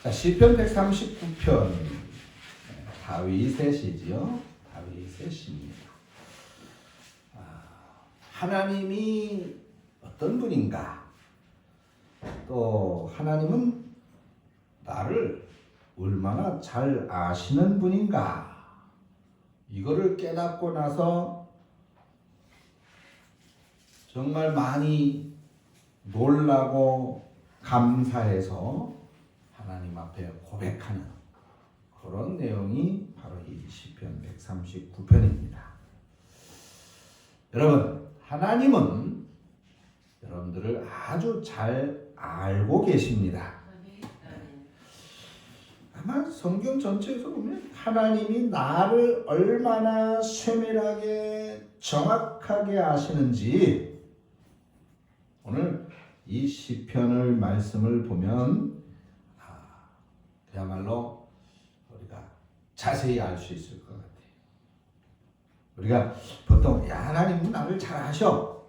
자, 시편 139편 다윗의 시지요. 다윗의 시입니다. 하나님이 어떤 분인가? 또 하나님은 나를 얼마나 잘 아시는 분인가? 이거를 깨닫고 나서 정말 많이 놀라고 감사해서 하나님 앞에 고백하는 그런 내용이 바로 이 시편 139편입니다. 여러분, 하나님은 여러분들을 아주 잘 알고 계십니다. 아마 성경 전체에서 보면 하나님이 나를 얼마나 세밀하게 정확하게 아시는지 오늘 이 시편을 말씀을 보면 그야말로 우리가 자세히 알 수 있을 것 같아요. 우리가 보통 하나님은 나를 잘 아셔.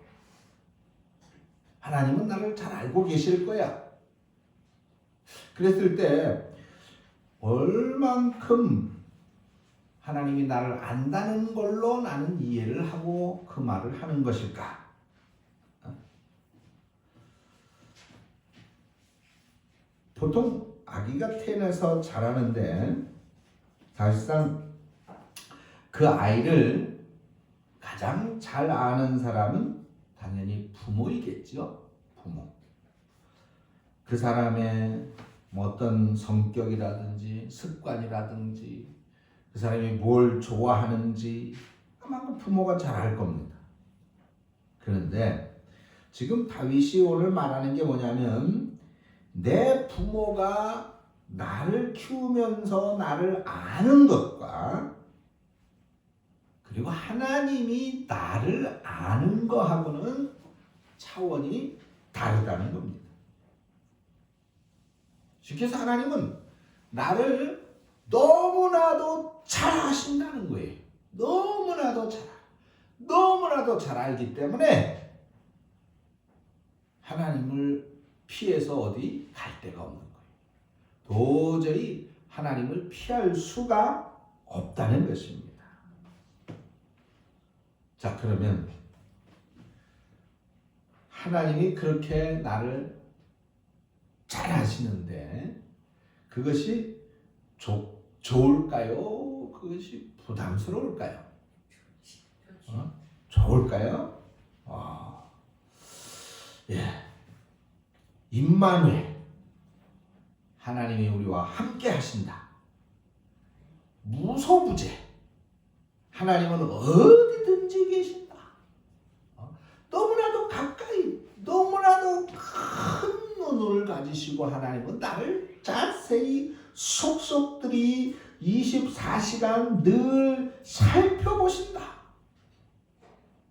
하나님은 나를 잘 알고 계실 거야. 그랬을 때 얼만큼 하나님이 나를 안다는 걸로 나는 이해를 하고 그 말을 하는 것일까? 보통 아기가 태어나서 자라는데 사실상 그 아이를 가장 잘 아는 사람은 당연히 부모이겠죠. 부모. 그 사람의 어떤 성격이라든지 습관이라든지 그 사람이 뭘 좋아하는지 아마 그 부모가 잘 알 겁니다. 그런데 지금 다윗이 오늘 말하는 게 뭐냐면 내 부모가 나를 키우면서 나를 아는 것과 그리고 하나님이 나를 아는 거하고는 차원이 다르다는 겁니다. 쉽게 해서 하나님은 나를 너무나도 잘 아신다는 거예요. 너무나도 잘 알기 때문에 하나님을 피해서 어디 갈 데가 없는 거예요. 도저히 하나님을 피할 수가 없다는 것입니다. 자, 그러면 하나님이 그렇게 나를 잘 아시는데 그것이 좋을까요? 그것이 부담스러울까요? 좋을까요? 예. 임마누엘 하나님이 우리와 함께 하신다. 무소부재 하나님은 어디든지 계신다. 너무나도 가까이 너무나도 큰 눈을 가지시고 하나님은 나를 자세히 속속들이 24시간 늘 살펴보신다.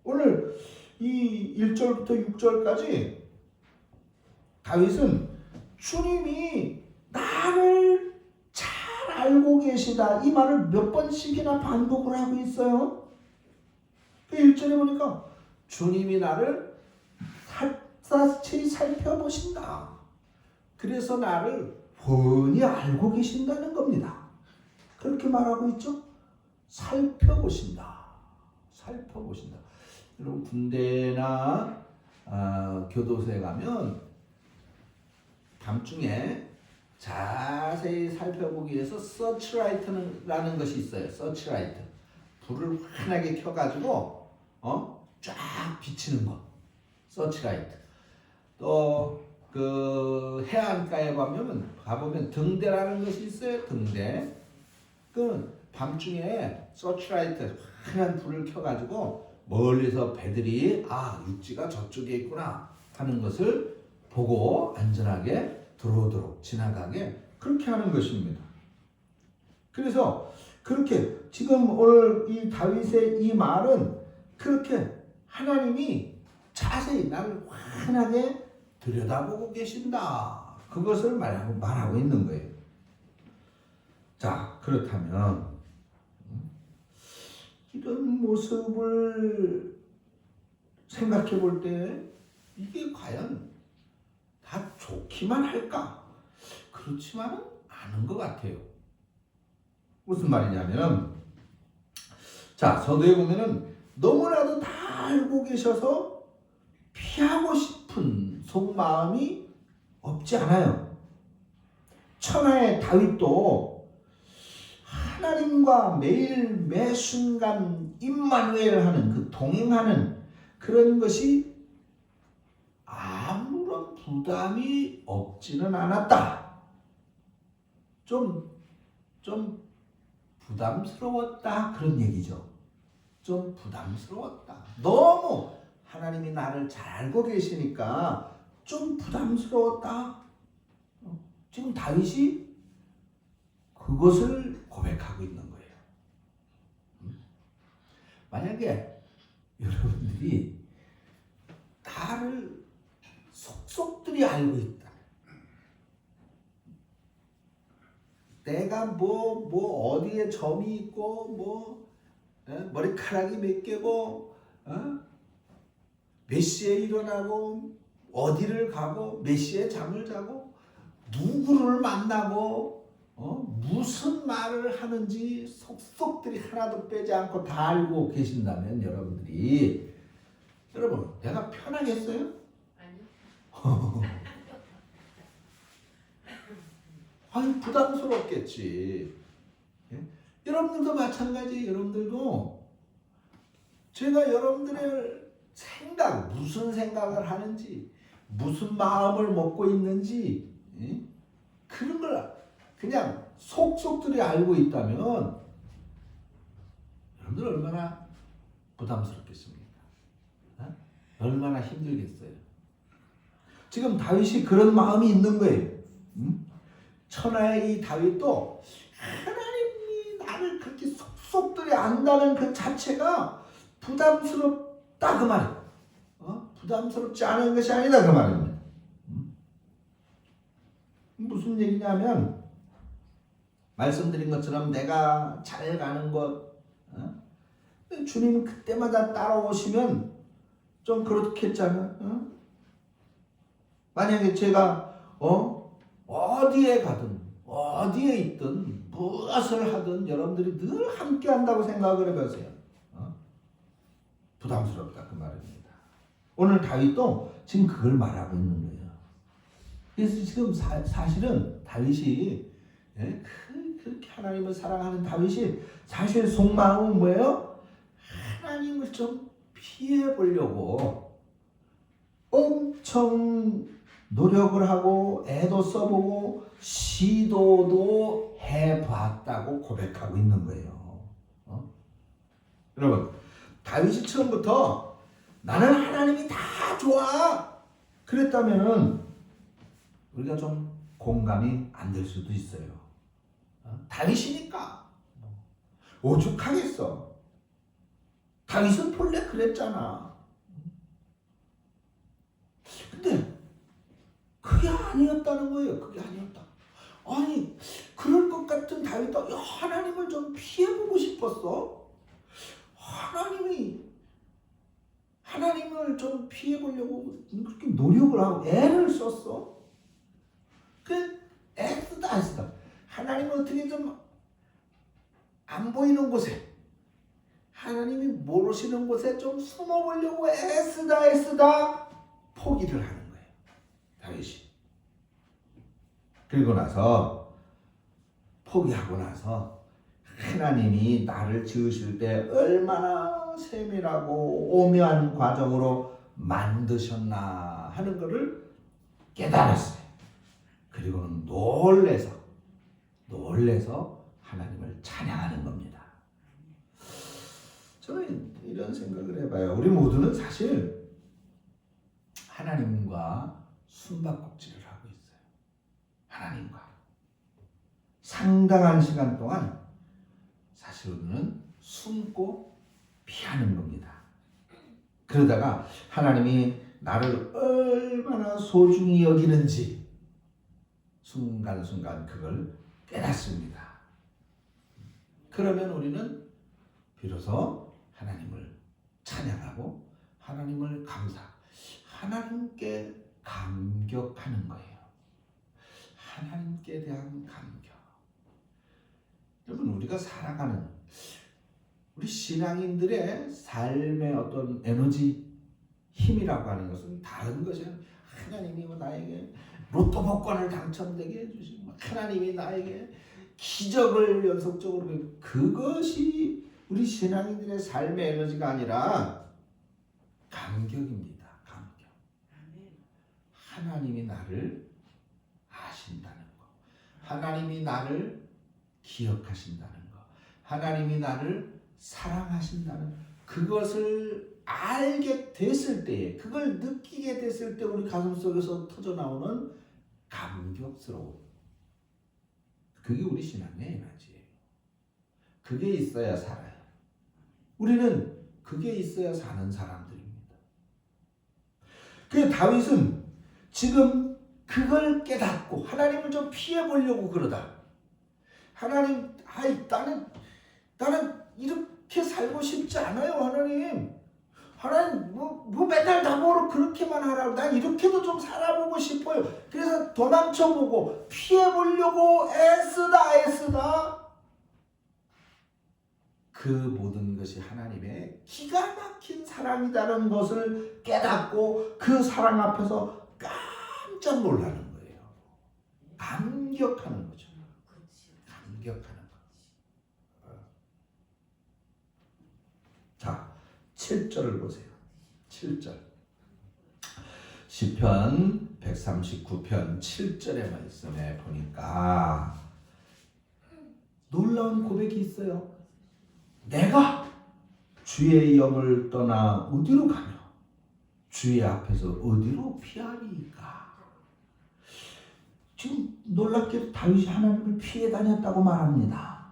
오늘 이 1절부터 6절까지 다윗은 주님이 나를 잘 알고 계시다 이 말을 몇 번씩이나 반복을 하고 있어요. 1절에 보니까 주님이 나를 샅샅이 살펴보신다. 그래서 나를 훤히 알고 계신다는 겁니다. 그렇게 말하고 있죠. 살펴보신다. 여러분 군대나 교도소에 가면 밤중에 자세히 살펴보기 위해서 서치라이트라는 것이 있어요. 서치라이트. 불을 환하게 켜가지고 쫙 비치는 거. 서치라이트. 또 그 해안가에 가보면 등대라는 것이 있어요. 등대. 그 밤중에 서치라이트 환한 불을 켜가지고 멀리서 배들이 육지가 저쪽에 있구나 하는 것을 보고 안전하게 들어오도록 지나가게 그렇게 하는 것입니다. 그래서 그렇게 지금 오늘 이 다윗의 이 말은 그렇게 하나님이 자세히 나를 환하게 들여다보고 계신다. 그것을 말하고 있는 거예요. 자, 그렇다면 이런 모습을 생각해 볼 때 이게 과연 다 좋기만 할까? 그렇지만은 않은 것 같아요. 무슨 말이냐면, 자, 서두에 보면은 너무나도 다 알고 계셔서 피하고 싶은 속마음이 없지 않아요. 천하의 다윗도 하나님과 매일 매 순간 임마누엘 하는 그 동행하는 그런 것이 아무런 부담이 없지는 않았다. 좀 부담스러웠다. 그런 얘기죠. 좀 부담스러웠다. 너무 하나님이 나를 잘 알고 계시니까 좀 부담스러웠다. 지금 다윗이 그것을 고백하고 있는 거예요. 만약에 여러분들이 나를 속속들이 알고 있다. 내가 뭐 어디에 점이 있고 머리카락이 몇 개고 몇 시에 일어나고 어디를 가고 몇 시에 잠을 자고 누구를 만나고 무슨 말을 하는지 속속들이 하나도 빼지 않고 다 알고 계신다면 여러분 내가 편하겠어요? 아니요. 아니 부담스럽겠지. 예? 여러분들도 마찬가지. 여러분들도 제가 여러분들의 생각, 무슨 생각을 하는지, 무슨 마음을 먹고 있는지 그런 걸 그냥 속속들이 알고 있다면 여러분들 얼마나 부담스럽겠습니까? 얼마나 힘들겠어요. 지금 다윗이 그런 마음이 있는 거예요. 천하의 이 다윗도 하나님이 나를 그렇게 속속들이 안다는 그 자체가 부담스럽다 그 말이에요. 부담스럽지 않은 것이 아니다 그 말입니다. 무슨 얘기냐면 말씀드린 것처럼 내가 잘 가는 것 주님 그때마다 따라오시면 좀 그렇겠잖아요. 만약에 제가 어디에 가든 어디에 있든 무엇을 하든 여러분들이 늘 함께 한다고 생각을 해보세요. 부담스럽다 그 말입니다. 오늘 다윗도 지금 그걸 말하고 있는 거예요. 그래서 지금 사실은 다윗이 그렇게 하나님을 사랑하는 다윗이 사실 속마음은 뭐예요? 하나님을 좀 피해 보려고 엄청 노력을 하고 애도 써보고 시도도 해봤다고 고백하고 있는 거예요. 여러분 다윗이 처음부터 나는 하나님이 다 좋아 그랬다면은 우리가 좀 공감이 안 될 수도 있어요. 다윗이니까 오죽하겠어. 다윗은 본래 그랬잖아. 근데 그게 아니었다는 거예요. 그게 아니었다. 아니 그럴 것 같은 다윗도 하나님을 좀 피해보고 싶었어. 하나님을 좀 피해보려고 그렇게 노력을 하고 애를 썼어. 애쓰다. 하나님을 어떻게 좀 안 보이는 곳에 하나님이 모르시는 곳에 좀 숨어보려고 애쓰다 포기를 하는 거예요. 다윗이. 그리고 나서 포기하고 나서 하나님이 나를 지으실 때 얼마나 세밀하고 오묘한 과정으로 만드셨나 하는 것을 깨달았어요. 그리고는 놀래서 하나님을 찬양하는 겁니다. 저는 이런 생각을 해봐요. 우리 모두는 사실 하나님과 숨바꼭질을 하고 있어요. 하나님과 상당한 시간 동안 사실 우리는 숨고 피하는 겁니다. 그러다가 하나님이 나를 얼마나 소중히 여기는지 순간순간 그걸 깨닫습니다. 그러면 우리는 비로소 하나님을 찬양하고 하나님을 하나님께 감격하는 거예요. 하나님께 대한 감격. 여러분, 우리가 살아가는 우리 신앙인들의 삶의 어떤 에너지, 힘이라고 하는 것은 다른 것이야. 하나님이 나에게 로또 복권을 당첨되게 해주시고, 하나님이 나에게 기적을 연속적으로, 그것이 우리 신앙인들의 삶의 에너지가 아니라 감격입니다. 감격. 하나님이 나를 아신다는 거, 하나님이 나를 기억하신다는 거, 하나님이 나를 사랑하신다는, 그것을 알게 됐을 때에, 그걸 느끼게 됐을 때 우리 가슴속에서 터져나오는 감격스러움, 그게 우리 신앙의 에너지예요. 그게 있어야 살아요. 우리는 그게 있어야 사는 사람들입니다. 그 다윗은 지금 그걸 깨닫고 하나님을 좀 피해보려고 그러다. 하나님, 나는 이렇게 살고 싶지 않아요. 하나님 뭐 맨날 나보고 그렇게만 하라고, 난 이렇게도 좀 살아보고 싶어요. 그래서 도망쳐보고 피해보려고 애쓰다 그 모든 것이 하나님의 기가 막힌 사랑이라는 것을 깨닫고 그 사랑 앞에서 깜짝 놀라는 거예요. 감격하는 거죠. 감격하는 거. 자, 7절을 보세요. 7절. 시편 139편 7절의 말씀에 보니까 놀라운 고백이 있어요. 내가 주의 영을 떠나 어디로 가며 주의 앞에서 어디로 피하리까? 지금 놀랍게도 다윗이 하나님을 피해 다녔다고 말합니다.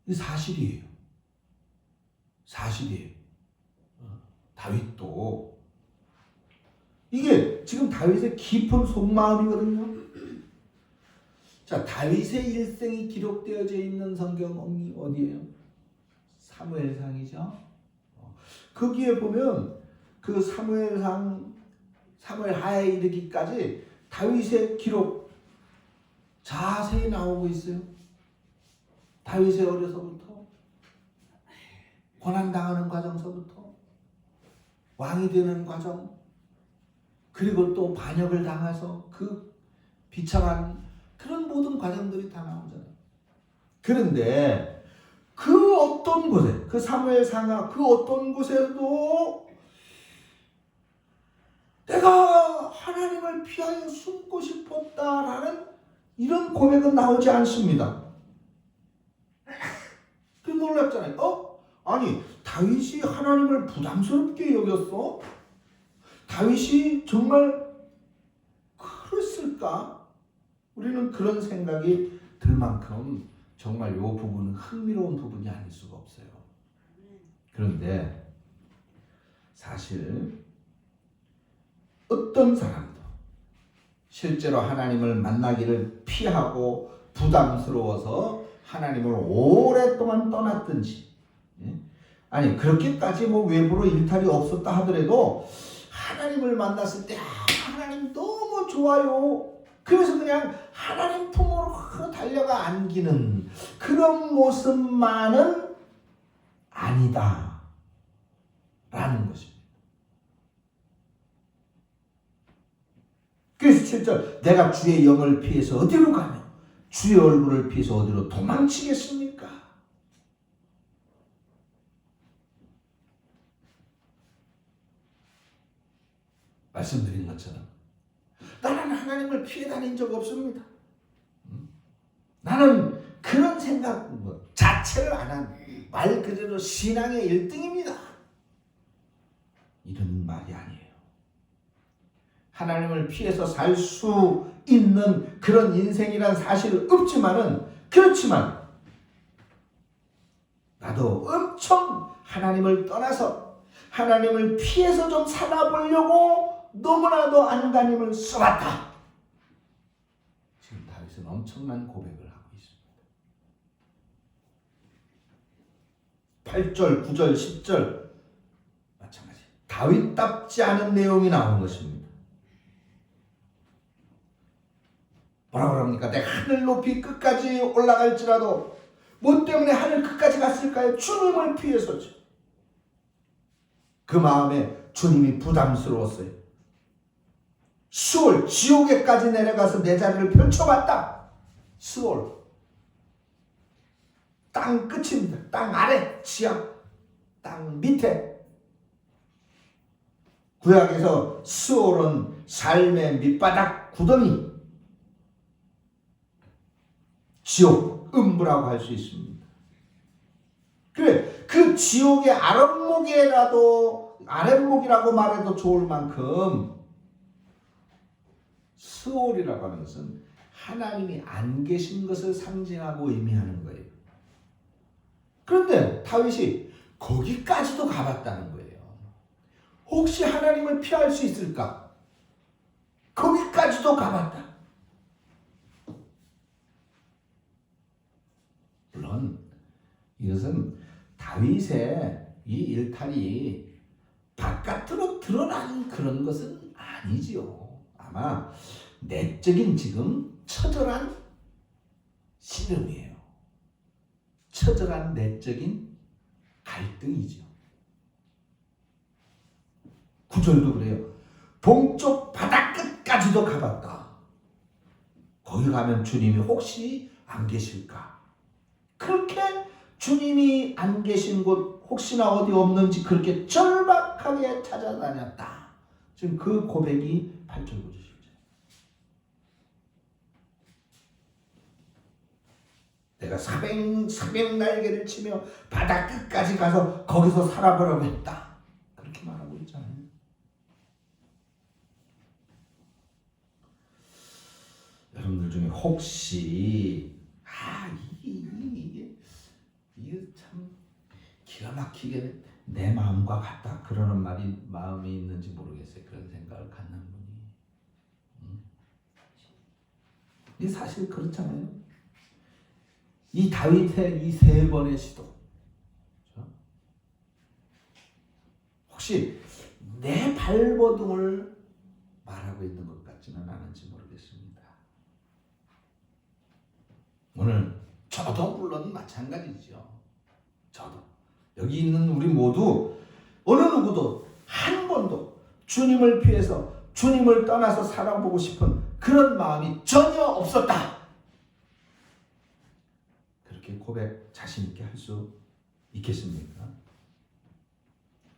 이 사실이에요. 다윗도 이게 지금 다윗의 깊은 속마음이거든요. 자, 다윗의 일생이 기록되어져 있는 성경이 어디예요? 사무엘상이죠. 거기에 보면 그 사무엘 하에 이르기까지 다윗의 기록 자세히 나오고 있어요. 다윗의 어려서부터 고난당하는 과정서부터 왕이 되는 과정, 그리고 또 반역을 당해서 그 비참한 그런 모든 과정들이 다 나오잖아요. 그런데 그 어떤 곳에, 그 사무엘상하 그 어떤 곳에도 내가 하나님을 피하여 숨고 싶었다라는 이런 고백은 나오지 않습니다. 그 놀랍잖아요. 아니, 다윗이 하나님을 부담스럽게 여겼어? 다윗이 정말 그랬을까? 우리는 그런 생각이 들 만큼 정말 이 부분은 흥미로운 부분이 아닐 수가 없어요. 그런데 사실 어떤 사람도 실제로 하나님을 만나기를 피하고 부담스러워서 하나님을 오랫동안 떠났든지, 아니 그렇게까지 뭐 외부로 일탈이 없었다 하더라도 하나님을 만났을 때 하나님 너무 좋아요, 그래서 그냥 하나님 품으로 달려가 안기는 그런 모습만은 아니다 라는 것입니다. 그래서 7절, 내가 주의 영을 피해서 어디로 가며 주의 얼굴을 피해서 어디로 도망치겠습니까? 말씀드린 것처럼 나는 하나님을 피해 다닌 적 없습니다. 나는 그런 생각 자체를 안 한 말 그대로 신앙의 1등입니다. 이런 말이 아니에요. 하나님을 피해서 살 수 있는 그런 인생이란 사실은 없지만은, 그렇지만 나도 엄청 하나님을 떠나서 하나님을 피해서 좀 살아보려고 너무나도 안간힘을 써봤다. 지금 다윗은 엄청난 고백을 하고 있습니다. 8절, 9절, 10절 마찬가지. 다윗답지 않은 내용이 나온 것입니다. 뭐라 그럽니까? 내가 하늘 높이 끝까지 올라갈지라도 뭐 때문에 하늘 끝까지 갔을까요? 주님을 피해서죠. 그 마음에 주님이 부담스러웠어요. 수월 지옥에까지 내려가서 내 자리를 펼쳐봤다. 수월 땅 끝입니다. 땅 아래, 지하, 땅 밑에. 구약에서 수월은 삶의 밑바닥 구덩이, 지옥, 음부라고 할 수 있습니다. 그래, 그 지옥의 아랫목이라고 말해도 좋을 만큼 수월이라고 하는 것은 하나님이 안 계신 것을 상징하고 의미하는 거예요. 그런데 다윗이 거기까지도 가봤다는 거예요. 혹시 하나님을 피할 수 있을까? 거기까지도 가봤다. 물론 이것은 다윗의 이 일탈이 바깥으로 드러난 그런 것은 아니지요. 아마 내적인 지금 처절한 씨름이에요. 처절한 내적인 갈등이죠. 구절도 그래요. 동쪽 바다 끝까지도 가봤다. 거기 가면 주님이 혹시 안 계실까? 그렇게 주님이 안 계신 곳 혹시나 어디 없는지 그렇게 절박하게 찾아다녔다. 지금 그 고백이 8절 9절 10절. 내가 사백 날개를 치며 바다 끝까지 가서 거기서 살아보려고 했다. 그렇게 말하고 있잖아요. 여러분들 중에 혹시 이게 참 기가 막히게 내 마음과 같다 그러는 마음이 있는지 모르겠어요. 그런 생각을 갖는 분이. 이게 사실 그렇잖아요. 이 다윗의 이 3번의 시도, 혹시 내 발버둥을 말하고 있는 것 같지는 않은지 모르겠습니다. 오늘 저도 물론 마찬가지죠. 저도 여기 있는 우리 모두 어느 누구도 한 번도 주님을 피해서 주님을 떠나서 살아보고 싶은 그런 마음이 전혀 없었다. 그렇게 고백 자신 있게 할 수 있겠습니까?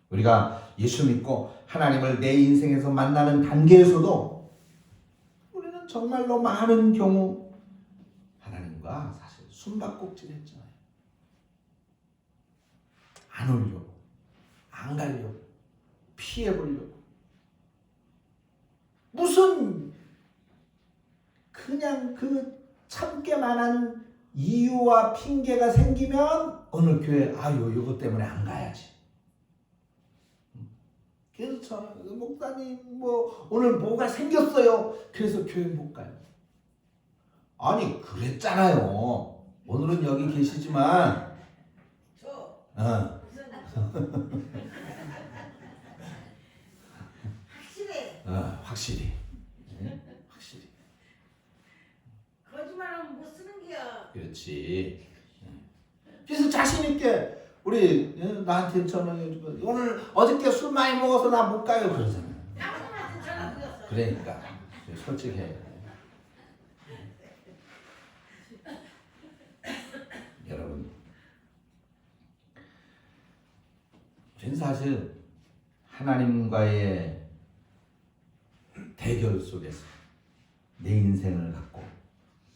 우리가 예수 믿고 하나님을 내 인생에서 만나는 단계에서도 우리는 정말로 많은 경우 하나님과 사실 숨바꼭질 했잖아요. 안 오려고, 안 가려고, 피해보려고. 무슨 그냥 그 참게만한 이유와 핑계가 생기면 오늘 교회 이것 때문에 안 가야지. 그래서 저는 목사님 오늘 뭐가 생겼어요. 그래서 교회 못 가요. 아니 그랬잖아요. 오늘은 여기 계시지만 확실히 확실히 거짓말하면 못 쓰는 게야. 그렇지. 그래서 자신 있게 우리 나한테 전화해 주고 오늘 어저께 술 많이 먹어서 나 못 가요 그러잖아요. 아무한테 전화 드렸어. 그러니까 솔직해야 돼. 여러분, 우리는 사실 하나님과의 대결 속에서 내 인생을 갖고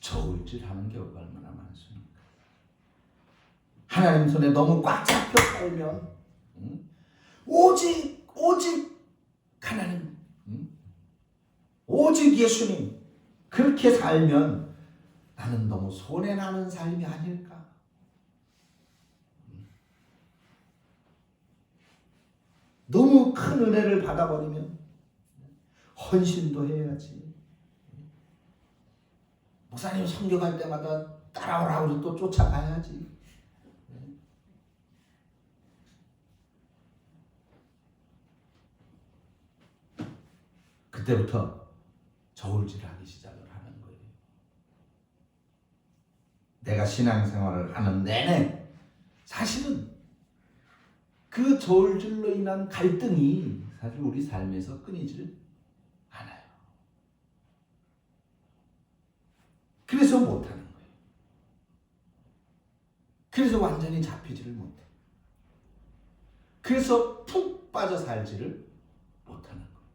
저울질하는 경우가 얼마나 많습니까? 하나님 손에 너무 꽉 잡혀 살면 오직 하나님, 오직 예수님 그렇게 살면 나는 너무 손해나는 삶이 아닐까? 너무 큰 은혜를 받아버리면 헌신도 해야지. 목사님 선교갈 때마다 따라오라고 또 쫓아가야지. 그때부터 저울질하기 시작을 하는 거예요. 내가 신앙생활을 하는 내내 사실은 그 저울질로 인한 갈등이 사실 우리 삶에서 끊이질 않아요. 그래서 못하는 거예요. 그래서 완전히 잡히지를 못해. 그래서 푹 빠져 살지를 못하는 거예요.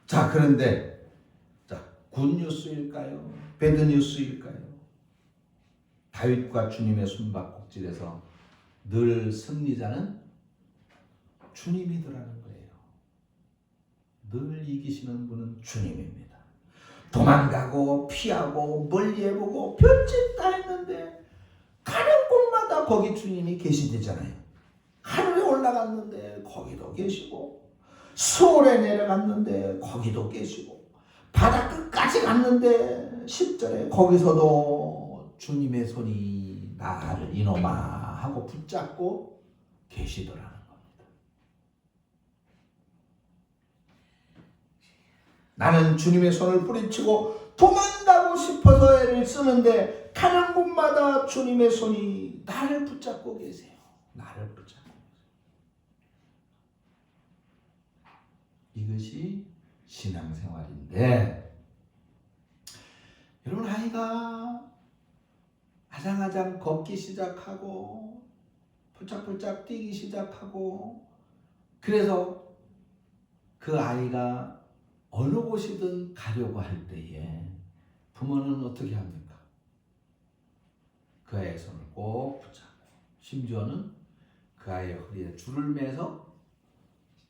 자, 그런데 굿뉴스일까요? 배드뉴스일까요? 다윗과 주님의 숨바꼭질에서 늘 승리자는 주님이더라는 거예요. 늘 이기시는 분은 주님입니다. 도망가고 피하고 멀리해보고 별짓 다 했는데 가는 곳마다 거기 주님이 계시대잖아요. 하늘에 올라갔는데 거기도 계시고, 수월에 내려갔는데 거기도 계시고, 바다 끝까지 갔는데 10절에 거기서도 주님의 손이 나를 이놈아 하고 붙잡고 계시더라는 겁니다. 나는 주님의 손을 뿌리치고 도망가고 싶어서 애를 쓰는데 가는 곳마다 주님의 손이 나를 붙잡고 계세요. 나를 붙잡고 계세요. 이것이 신앙생활인데, 여러분, 아이가 아장아장 걷기 시작하고 폴짝폴짝 뛰기 시작하고, 그래서 그 아이가 어느 곳이든 가려고 할 때에 부모는 어떻게 합니까? 그 아이의 손을 꼭 붙잡고, 심지어는 그 아이의 허리에 줄을 매서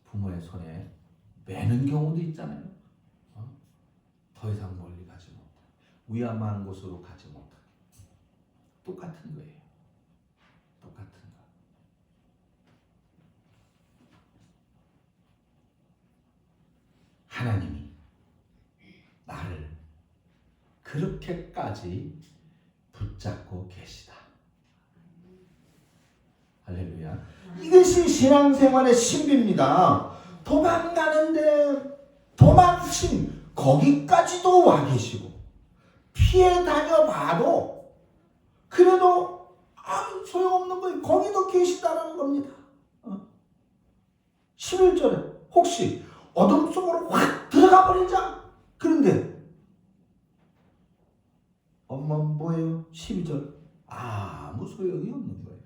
부모의 손에 매는 경우도 있잖아요. 더 이상 멀리 가지 못해, 위험한 곳으로 가지 못해. 똑같은 거예요. 똑같은 거. 하나님이 나를 그렇게까지 붙잡고 계시다. 할렐루야. 이것이 신앙생활의 신비입니다. 도망가는데 도망친 거기까지도 와 계시고, 피해 다녀봐도 그래도 소용없는 거예요. 거기도 계시다라는 겁니다. 11절에 혹시 어둠 속으로 확 들어가 버리자. 그런데 엄마 뭐예요? 12절 아무 소용이 없는 거예요.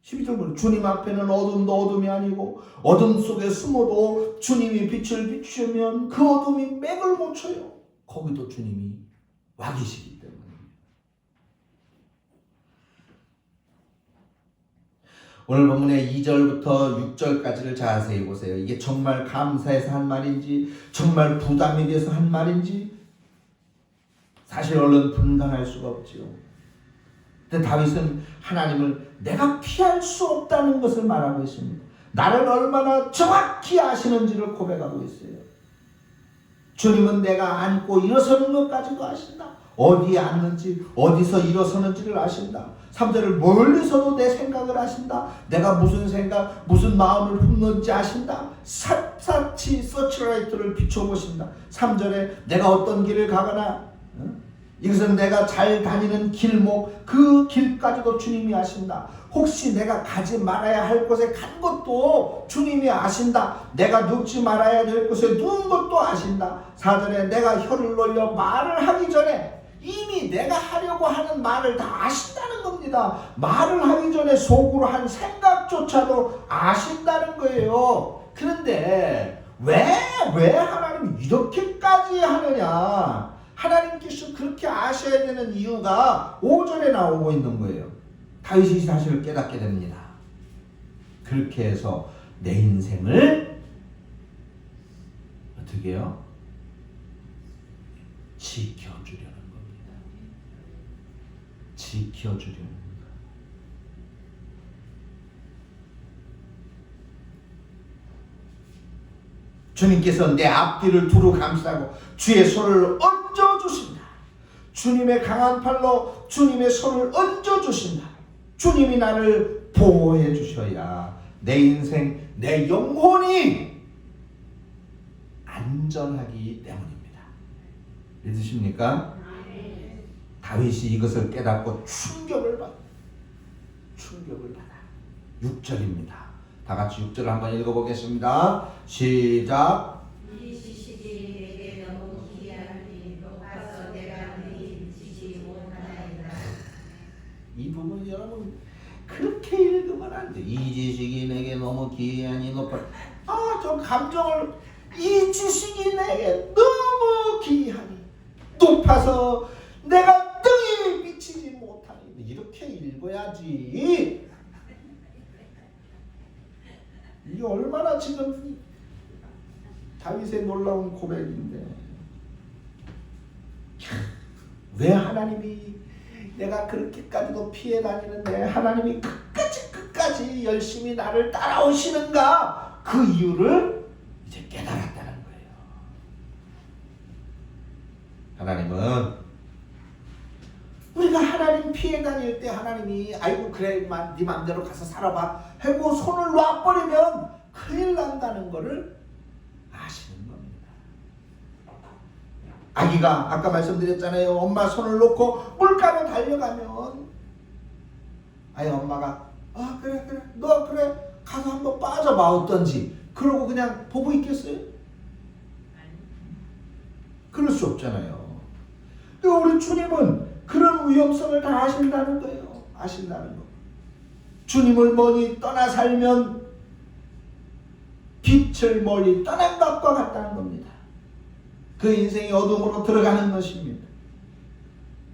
12절 보면 주님 앞에는 어둠도 어둠이 아니고, 어둠 속에 숨어도 주님이 빛을 비추면 그 어둠이 맥을 못 쳐요. 거기도 주님이 와 계시기 때문입니다. 오늘 본문의 2절부터 6절까지를 자세히 보세요. 이게 정말 감사해서 한 말인지, 정말 부담이 돼서 한 말인지 사실 얼른 분간할 수가 없지요. 근데 다윗은 하나님을 내가 피할 수 없다는 것을 말하고 있습니다. 나를 얼마나 정확히 아시는지를 고백하고 있어요. 주님은 내가 앉고 일어서는 것까지도 아신다. 어디에 앉는지, 어디서 일어서는지를 아신다. 3절을 멀리서도 내 생각을 아신다. 내가 무슨 생각, 무슨 마음을 품는지 아신다. 샅샅이 서치라이트를 비춰보신다. 3절에 내가 어떤 길을 가거나, 이것은 내가 잘 다니는 길목, 그 길까지도 주님이 아신다. 혹시 내가 가지 말아야 할 곳에 간 것도 주님이 아신다. 내가 눕지 말아야 될 곳에 누운 것도 아신다. 4절에 내가 혀를 놀려 말을 하기 전에 이미 내가 하려고 하는 말을 다 아신다는 겁니다. 말을 하기 전에 속으로 한 생각조차도 아신다는 거예요. 그런데 왜 하나님이 이렇게까지 하느냐? 하나님께서 그렇게 아셔야 되는 이유가 5절에 나오고 있는 거예요. 다윗이 사실을 깨닫게 됩니다. 그렇게 해서 내 인생을 어떻게 해요? 지켜주려는 겁니다. 지켜주려는 겁니다. 주님께서 내 앞뒤를 두루 감싸고 주의 손을 얹어주신다. 주님의 강한 팔로 주님의 손을 얹어주신다. 주님이 나를 보호해 주셔야 내 인생, 내 영혼이 안전하기 때문입니다. 믿으십니까? 다윗이 이것을 깨닫고 충격을 받아. 6절입니다. 다 같이 6절을 한번 읽어보겠습니다. 시작. 이 지식이 내게 너무 귀하니 높아서 내가 네 지지 못하나이다. 이 부분 여러분 그렇게 읽으면 안 돼. 이 지식이 내게 너무 귀하니 높아. 좀 감정을, 이 지식이 내게 너무 귀하니 높아서 내가 등에 미치지 못하니. 이렇게 읽어야지. 이게 얼마나 지금 다윗의 놀라운 고백인데, 왜 하나님이 내가 그렇게까지도 피해 다니는데 하나님이 끝까지 열심히 나를 따라오시는가? 그 이유를 이제 깨달았다는 거예요. 하나님은 우리가 하나님 피해 다닐 때 하나님이 아이고 그래 네 맘대로 가서 살아봐 하고 손을 놔버리면 큰일 난다는 거를 아시는 겁니다. 아기가 아까 말씀드렸잖아요. 엄마 손을 놓고 물가로 달려가면 아예 엄마가 그래 너 그래 가서 한번 빠져봐 어떤지 그러고 그냥 보고 있겠어요? 그럴 수 없잖아요. 우리 주님은 그런 위험성을 다 아신다는 거예요. 아신다는 거. 주님을 멀리 떠나 살면 빛을 멀리 떠난 것과 같다는 겁니다. 그 인생이 어둠으로 들어가는 것입니다.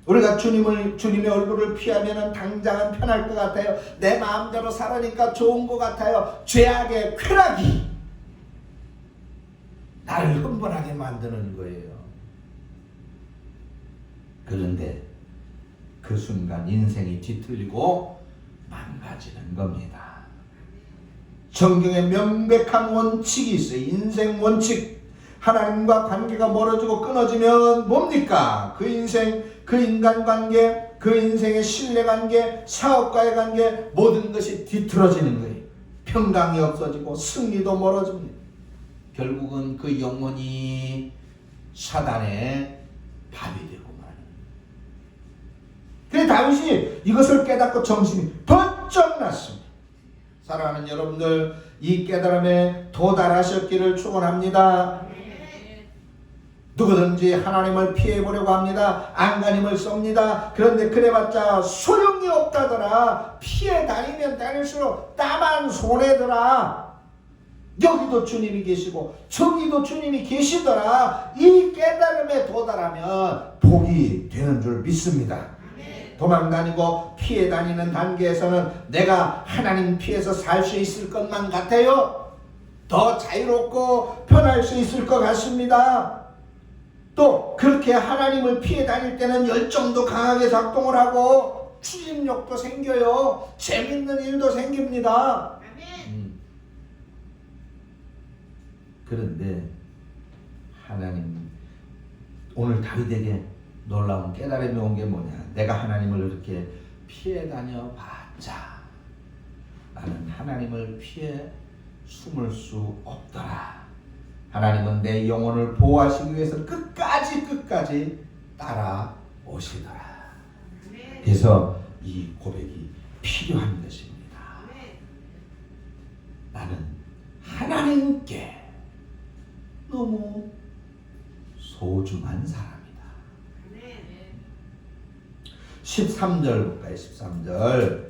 우리가 주님의 얼굴을 피하면 당장은 편할 것 같아요. 내 마음대로 살아니까 좋은 것 같아요. 죄악의 쾌락이 나를 흥분하게 만드는 거예요. 그런데 그 순간 인생이 뒤틀리고 망가지는 겁니다. 성경에 명백한 원칙이 있어요. 인생 원칙. 하나님과 관계가 멀어지고 끊어지면 뭡니까? 그 인생, 그 인간관계, 그 인생의 신뢰관계, 사업과의 관계, 모든 것이 뒤틀어지는 거예요. 평강이 없어지고 승리도 멀어집니다. 결국은 그 영혼이 사단의 밥이 되고 말입니다. 그래서 다윗이 이것을 깨닫고 정신이 번쩍 났습니다. 사랑하는 여러분들, 이 깨달음에 도달하셨기를 축원합니다. 누구든지 하나님을 피해보려고 합니다. 안간힘을 쏩니다. 그런데 그래봤자 소용이 없다더라. 피해 다니면 다닐수록 나만 손해더라. 여기도 주님이 계시고 저기도 주님이 계시더라. 이 깨달음에 도달하면 복이 되는 줄 믿습니다. 도망다니고 피해 다니는 단계에서는 내가 하나님 피해서 살 수 있을 것만 같아요. 더 자유롭고 편할 수 있을 것 같습니다. 또 그렇게 하나님을 피해 다닐 때는 열정도 강하게 작동을 하고 추진력도 생겨요. 재밌는 일도 생깁니다. 그런데 하나님, 오늘 다윗에게 놀라운 깨달음이 온 게 뭐냐? 내가 하나님을 이렇게 피해 다녀봤자 나는 하나님을 피해 숨을 수 없더라. 하나님은 내 영혼을 보호하시기 위해서 끝까지 따라오시더라. 그래서 이 고백이 필요한 것입니다. 나는 하나님께 너무 소중한 사람이다. 13절 볼까요? 13절.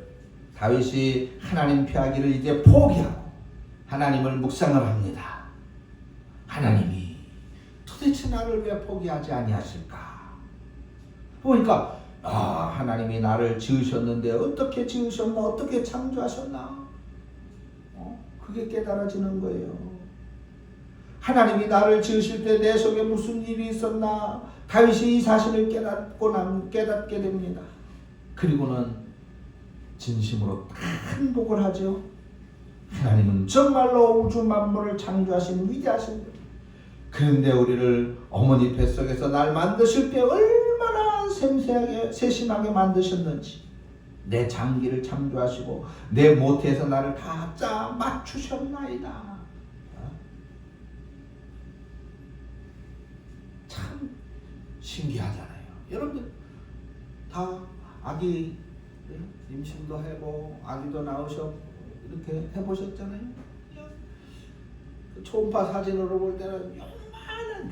다윗이 하나님 피하기를 이제 포기하고 하나님을 묵상을 합니다. 하나님이 도대체 나를 왜 포기하지 아니하실까? 보니까 하나님이 나를 지으셨는데 어떻게 지으셨나? 어떻게 창조하셨나? 그게 깨달아지는 거예요. 하나님이 나를 지으실 때 내 속에 무슨 일이 있었나? 다윗이 이 사실을 깨닫게 됩니다. 그리고는 진심으로 행복을 하죠. 하나님은 정말로 우주 만물을 창조하신 위대하신 분. 그런데 우리를 어머니 뱃속에서 날 만드실 때 얼마나 섬세하게 세심하게 만드셨는지, 내 장기를 창조하시고 내 모태에서 나를 다 짜 맞추셨나이다. 참 신기하잖아요. 여러분들 다 아기 임신도 해보고 아기도 낳으셔 이렇게 해보셨잖아요. 그 초음파 사진으로 볼 때는 요만한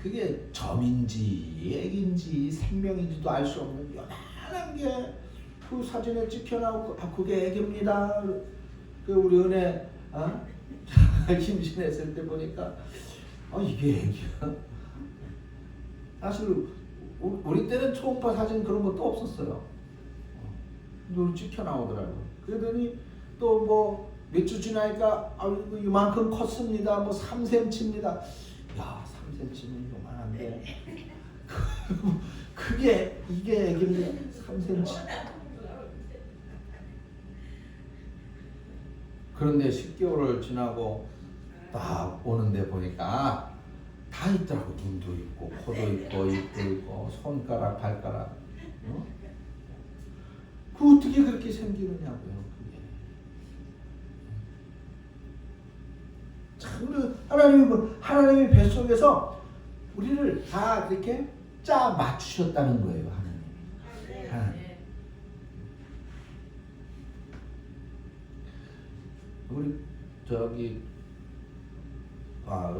그게 점인지 애기인지 생명인지도 알 수 없는 요만한 게 그 사진에 찍혀 나오고 그게 애기입니다. 그 우리 은혜 임신했을 때 보니까 이게 애기야. 사실 우리 때는 초음파 사진 그런 것도 없었어요. 눈 찍혀 나오더라고요. 그러더니 또 뭐 몇 주 지나니까 이만큼 컸습니다. 뭐 3cm입니다. 야, 3cm는 요만한데 이게 애기입니다. 3cm. 그런데 10개월을 지나고 딱 오는데 보니까 다 있더라고. 눈도 있고 코도 있고 입도 있고 손가락 발가락. 그 어떻게 그렇게 생기느냐고요. 그게 참 하나님이 뱃속에서 우리를 다 이렇게 짜 맞추셨다는 거예요. 하나님. 우리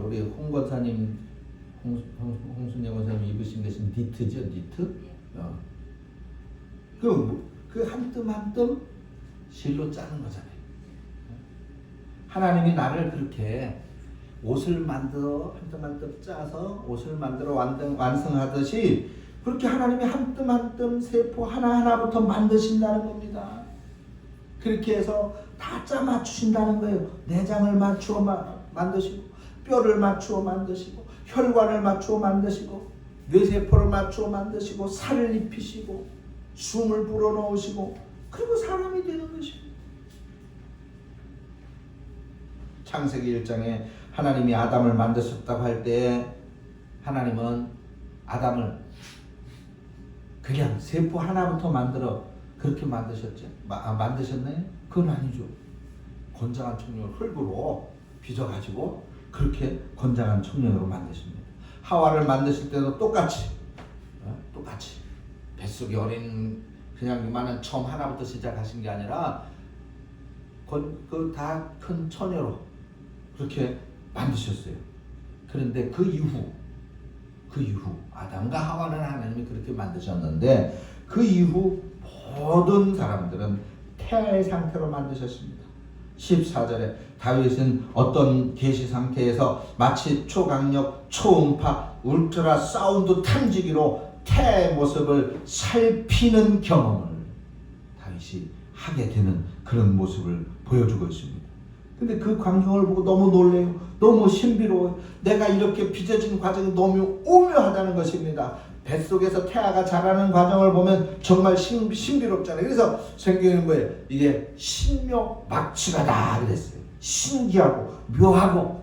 우리 홍 권사님, 홍순영 권사님 입으신 것이 니트죠, 니트? 그 한 뜸 한 뜸 실로 짜는 거잖아요. 하나님이 나를 그렇게 옷을 만들어 한 뜸 한 뜸 짜서 옷을 만들어 완성하듯이 그렇게 하나님이 한 뜸 한 뜸 세포 하나하나부터 만드신다는 겁니다. 그렇게 해서 다 짜 맞추신다는 거예요. 내장을 맞추어 만드시고 뼈를 맞추어 만드시고 혈관을 맞추어 만드시고 뇌세포를 맞추어 만드시고 살을 입히시고 숨을 불어넣으시고 그리고 사람이 되는 것입니다. 창세기 1장에 하나님이 아담을 만드셨다고 할 때 하나님은 아담을 그냥 세포 하나부터 만들어 그렇게 만드셨죠? 만드셨나요? 그건 아니죠. 건장한 청년을 흙으로 빚어가지고 그렇게 건장한 청년으로 만드십니다. 하와를 만드실 때도 똑같이 뱃속에 어린 그냥 이만한 처음 하나부터 시작하신 게 아니라 그 다 큰 처녀로 그렇게 만드셨어요. 그런데 그 이후 아담과 하와는 하나님이 그렇게 만드셨는데 그 이후 모든 사람들은 태아의 상태로 만드셨습니다. 14절에 다윗은 어떤 계시 상태에서 마치 초강력, 초음파, 울트라 사운드 탐지기로 태아의 모습을 살피는 경험을 다윗이 하게 되는 그런 모습을 보여주고 있습니다. 근데 그 광경을 보고 너무 놀래요. 너무 신비로워요. 내가 이렇게 빚어진 과정이 너무 오묘하다는 것입니다. 뱃속에서 태아가 자라는 과정을 보면 정말 신비롭잖아요. 그래서 성경에는 뭐예요? 이게 신묘막측하다 그랬어요. 신기하고 묘하고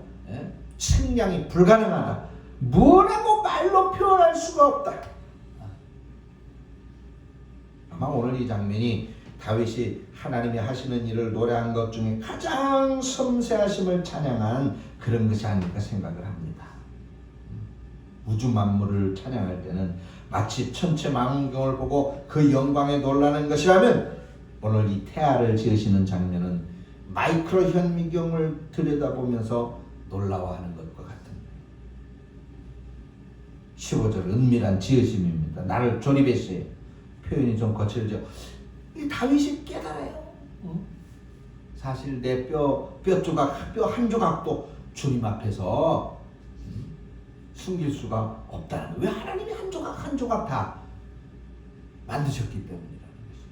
측량이 불가능하다. 뭐라고 말로 표현할 수가 없다. 아마 오늘 이 장면이 다윗이 하나님이 하시는 일을 노래한 것 중에 가장 섬세하심을 찬양한 그런 것이 아닐까 생각을 합니다. 우주 만물을 찬양할 때는 마치 천체 만경을 보고 그 영광에 놀라는 것이라면 오늘 이 태아를 지으시는 장면은 마이크로 현미경을 들여다보면서 놀라워하는 것과 같은 15절 은밀한 지으심입니다. 나를 조립했어요. 표현이 좀 거칠죠. 이 다윗이 깨달아요. 사실 내 뼈 한 조각도 주님 앞에서 숨길 수가 없다는 거예요. 왜? 하나님이 한 조각 다 만드셨기 때문이라는 것이죠.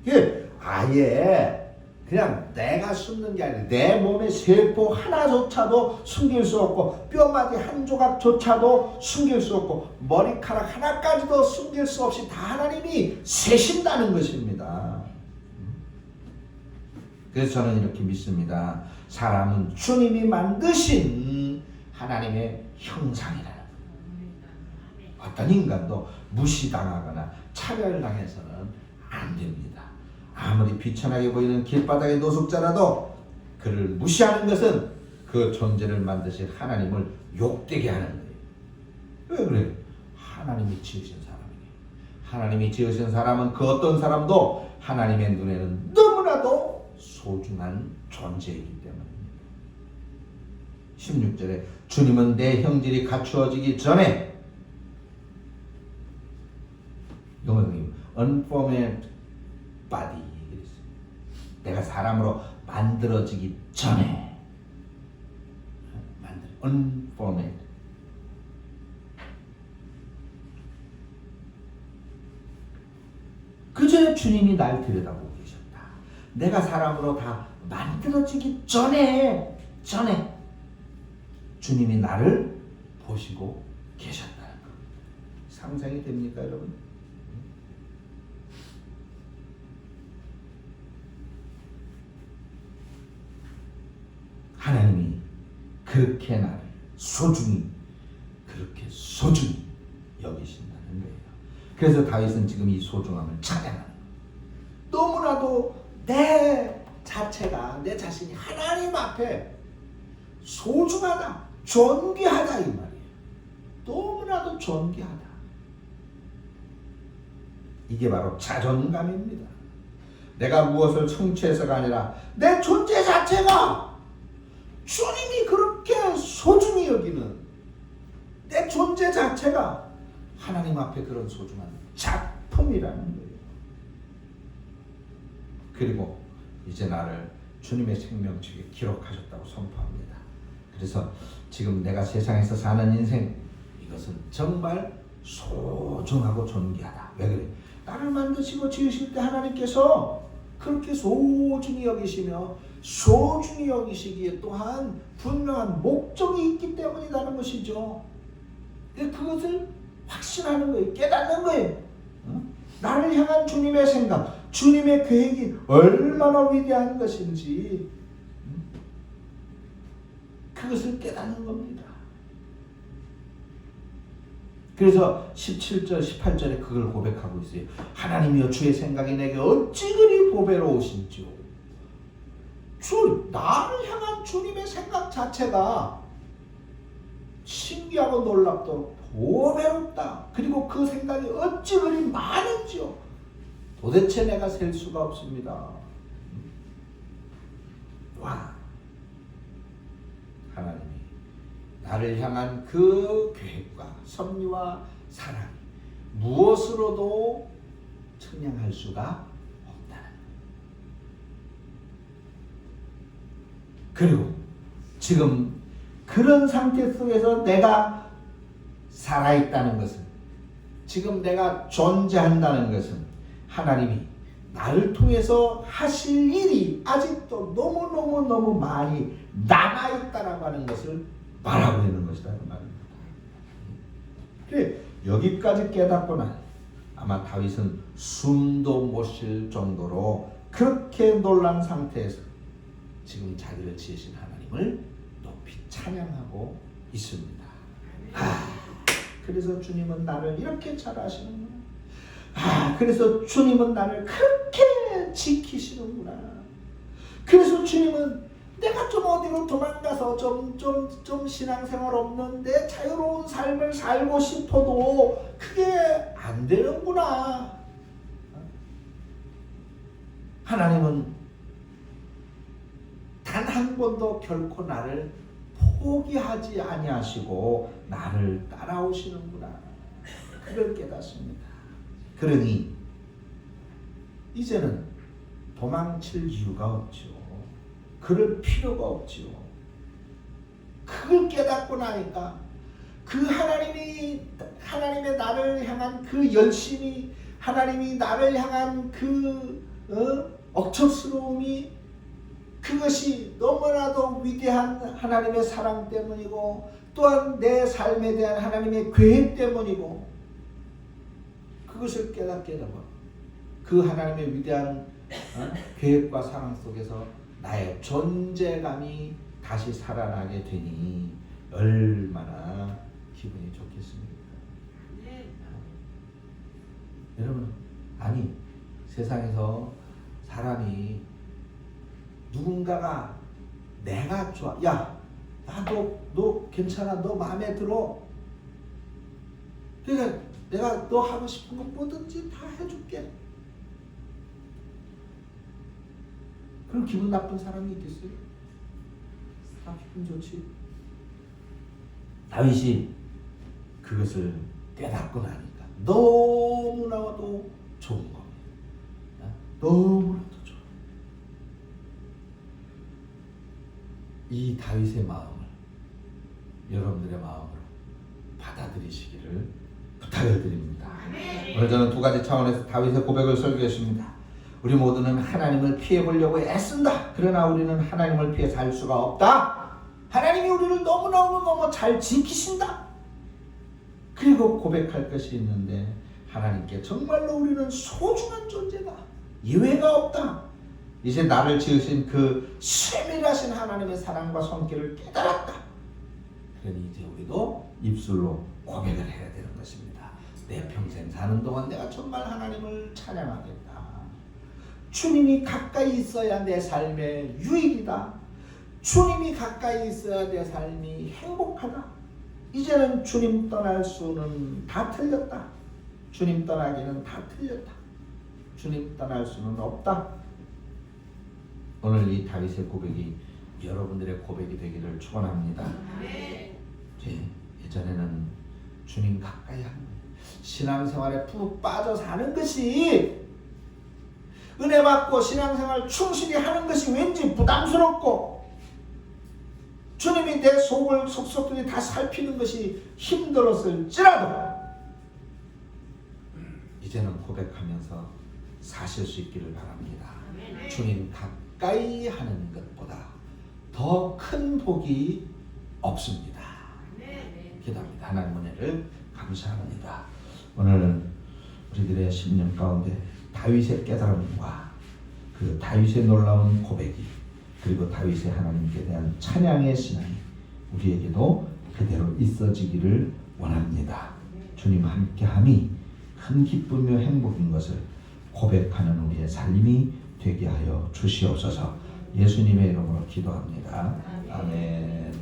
이게 아예 그냥 내가 숨는 게 아니라 내 몸의 세포 하나조차도 숨길 수 없고 뼈마디 한 조각조차도 숨길 수 없고 머리카락 하나까지도 숨길 수 없이 다 하나님이 세신다는 것입니다. 그래서 저는 이렇게 믿습니다. 사람은 주님이 만드신 하나님의 형상이라는 거예요. 어떤 인간도 무시당하거나 차별당해서는 안 됩니다. 아무리 비천하게 보이는 길바닥의 노숙자라도 그를 무시하는 것은 그 존재를 만드신 하나님을 욕되게 하는 거예요. 왜 그래? 하나님이 지으신 사람이에요. 하나님이 지으신 사람은 그 어떤 사람도 하나님의 눈에는 너무나도 소중한 존재이기 때문입니다. 16절에 주님은 내 형질이 갖추어지기 전에, 영어님 unformed body, 내가 사람으로 만들어지기 전에, unformed, 그 전에 주님이 날 들여다보고 계셨다. 내가 사람으로 다 만들어지기 전에 주님이 나를 보시고 계셨다는 것. 상상이 됩니까, 여러분? 하나님이 그렇게 나를 그렇게 소중히 여기신다는 거예요. 그래서 다윗은 지금 이 소중함을 찬양하는 거예요. 너무나도 내 자체가, 내 자신이 하나님 앞에 소중하다, 존귀하다 이 말이에요. 너무나도 존귀하다. 이게 바로 자존감입니다. 내가 무엇을 성취해서가 아니라 내 존재 자체가 주님이 그렇게 소중히 여기는 내 존재 자체가 하나님 앞에 그런 소중한 작품이라는 거예요. 그리고 이제 나를 주님의 생명책에 기록하셨다고 선포합니다. 그래서 지금 내가 세상에서 사는 인생, 이것은 정말 소중하고 존귀하다. 왜 그래? 나를 만드시고 지으실 때 하나님께서 그렇게 소중히 여기시며 소중히 여기시기에 또한 분명한 목적이 있기 때문이라는 것이죠. 그것을 확신하는 거예요. 깨닫는 거예요. 나를 향한 주님의 생각, 주님의 계획이 얼마나 위대한 것인지 그것을 깨닫는 겁니다. 그래서 17절, 18절에 그걸 고백하고 있어요. 하나님이여, 주의 생각이 내게 어찌 그리 보배로우신지요. 나를 향한 주님의 생각 자체가 신기하고 놀랍도록 보배롭다. 그리고 그 생각이 어찌 그리 많은지요. 도대체 내가 셀 수가 없습니다. 와, 하나님이 나를 향한 그 계획과 섭리와 사랑이 무엇으로도 측량할 수가 없다는 거예요. 그리고 지금 그런 상태 속에서 내가 살아있다는 것은, 지금 내가 존재한다는 것은 하나님이 나를 통해서 하실 일이 아직도 너무너무 많이 남아있다라고 하는 것을 말하고 있는 것이다 그 말입니다. 그래, 여기까지 깨닫고 난 아마 다윗은 숨도 못 쉴 정도로 그렇게 놀란 상태에서 지금 자기를 지으신 하나님을 높이 찬양하고 있습니다. 그래서 주님은 나를 이렇게 잘 아시는구나. 그래서 주님은 나를 그렇게 지키시는구나. 그래서 주님은 내가 좀 어디로 도망가서 좀 신앙생활 없는 내 자유로운 삶을 살고 싶어도 그게 안 되는구나. 하나님은 단 한 번도 결코 나를 포기하지 아니하시고 나를 따라오시는구나. 그걸 깨닫습니다. 그러니 이제는 도망칠 이유가 없죠. 그럴 필요가 없죠. 그걸 깨닫고 나니까 그 하나님의 나를 향한 그 열심이, 하나님이 나를 향한 그 억척스러움이, 그것이 너무나도 위대한 하나님의 사랑 때문이고 또한 내 삶에 대한 하나님의 계획 때문이고, 그것을 깨닫게 되고 그 하나님의 위대한 계획과 사랑 속에서 나의 존재감이 다시 살아나게 되니 얼마나 기분이 좋겠습니까? 여러분, 아니 세상에서 사람이 누군가가 내가 좋아, 야, 너 괜찮아, 너 마음에 들어, 그러니까 내가 너 하고 싶은 거 뭐든지 다 해줄게. 그럼 기분 나쁜 사람이 있겠어요? 다 기분 좋지. 다윗이 그것을 깨닫고 나니까 너무나도 좋은 겁니다. 너무나도 좋아. 이 다윗의 마음을 여러분들의 마음으로 받아들이시기를 부탁을 드립니다. 오늘 저는 두 가지 차원에서 다윗의 고백을 설교했습니다. 우리 모두는 하나님을 피해보려고 애쓴다. 그러나 우리는 하나님을 피해 살 수가 없다. 하나님이 우리를 너무 잘 지키신다. 그리고 고백할 것이 있는데 하나님께 정말로 우리는 소중한 존재다. 예외가 없다. 이제 나를 지으신 그 세밀하신 하나님의 사랑과 손길을 깨달았다. 그러니 이제 우리도 입술로 고백을 해야 되는 것입니다. 내 평생 사는 동안 내가 정말 하나님을 찬양하겠다. 주님이 가까이 있어야 내 삶의 유익이다. 주님이 가까이 있어야 내 삶이 행복하다. 이제는 주님 떠날 수는 다 틀렸다. 주님 떠나기는 다 틀렸다. 주님 떠날 수는 없다. 오늘 이 다윗의 고백이 여러분들의 고백이 되기를 축원합니다. 예전에는 주님 가까이 하는 신앙생활에 푹 빠져 사는 것이, 은혜 받고 신앙생활 충실히 하는 것이 왠지 부담스럽고 주님이 내 속을 속속들이 다 살피는 것이 힘들었을지라도 이제는 고백하면서 사실 수 있기를 바랍니다. 주님 가까이 하는 것보다 더 큰 복이 없습니다. 기도합니다. 하나님 은혜를 감사합니다. 오늘 우리들의 심령 가운데 다윗의 깨달음과 그 다윗의 놀라운 고백이, 그리고 다윗의 하나님께 대한 찬양의 신앙이 우리에게도 그대로 있어지기를 원합니다. 주님 함께함이 큰 기쁨이며 행복인 것을 고백하는 우리의 삶이 되게 하여 주시옵소서. 예수님의 이름으로 기도합니다. 아멘.